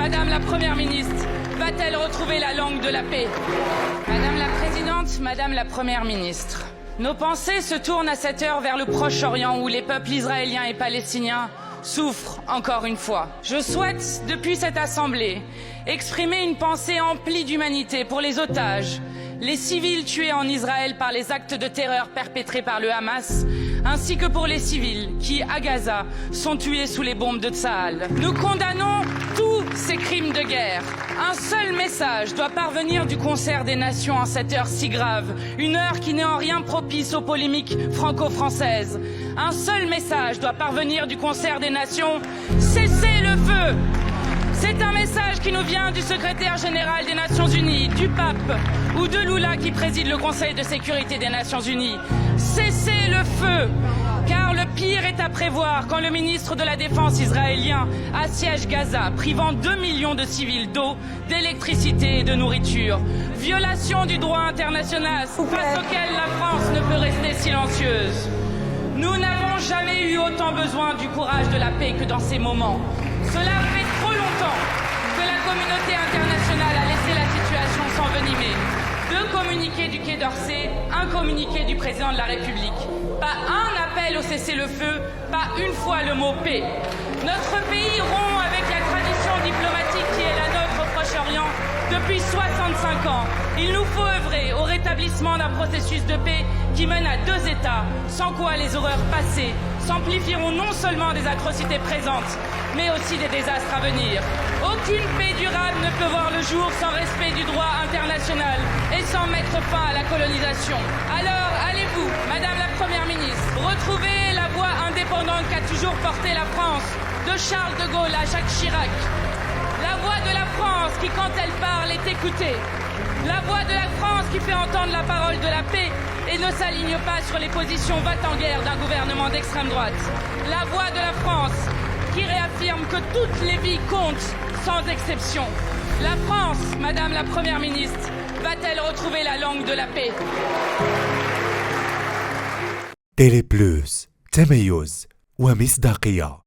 Madame la Première ministre, va-t-elle retrouver la langue de la paix? Madame la Présidente, Madame la Première ministre, nos pensées se tournent à cette heure vers le Proche-Orient où les peuples israéliens et palestiniens souffrent encore une fois. Je souhaite, depuis cette Assemblée, exprimer une pensée emplie d'humanité pour les otages, les civils tués en Israël par les actes de terreur perpétrés par le Hamas, ainsi que pour les civils qui, à Gaza, sont tués sous les bombes de Tsahal. Nous condamnons tous ces crimes de guerre. Un seul message doit parvenir du concert des nations en cette heure si grave, une heure qui n'est en rien propice aux polémiques franco-françaises. Un seul message doit parvenir du concert des nations: cessez le feu! C'est un message qui nous vient du secrétaire général des Nations Unies, du pape ou de Lula qui préside le Conseil de sécurité des Nations Unies. Cessez le feu, car le pire est à prévoir quand le ministre de la Défense israélien assiège Gaza, privant 2 millions de civils d'eau, d'électricité et de nourriture. Violation du droit international face auquel la France ne peut rester silencieuse. Nous n'avons jamais eu autant besoin du courage de la paix que dans ces moments. Cela fait trop longtemps que la communauté internationale a laissé la situation s'envenimer. 2 communiqués du Quai d'Orsay, un communiqué du président de la République. Pas un appel au cessez-le-feu, pas une fois le mot paix. Notre pays rompt avec la tradition diplomatique qui est la nôtre au Proche-Orient depuis 65 ans. Il nous faut œuvrer au rétablissement d'un processus de paix qui mène à 2 États, sans quoi les horreurs passées s'amplifieront non seulement des atrocités présentes, mais aussi des désastres à venir. Aucune paix durable ne peut voir le jour sans respect du droit international et sans mettre fin à la colonisation. Alors, allez-vous, Madame la Première ministre, retrouver la voix indépendante qu'a toujours portée la France, de Charles de Gaulle à Jacques Chirac. La voix de la France qui, quand elle parle, est écoutée. La voix de la France qui fait entendre la parole de la paix et ne s'aligne pas sur les positions va-t-en-guerre d'un gouvernement d'extrême droite. La voix de la France qui réaffirme que toutes les vies comptent, sans exception. La France, Madame la Première ministre, va-t-elle retrouver la langue de la paix? تيلي بلوس، تميز ومصداقية.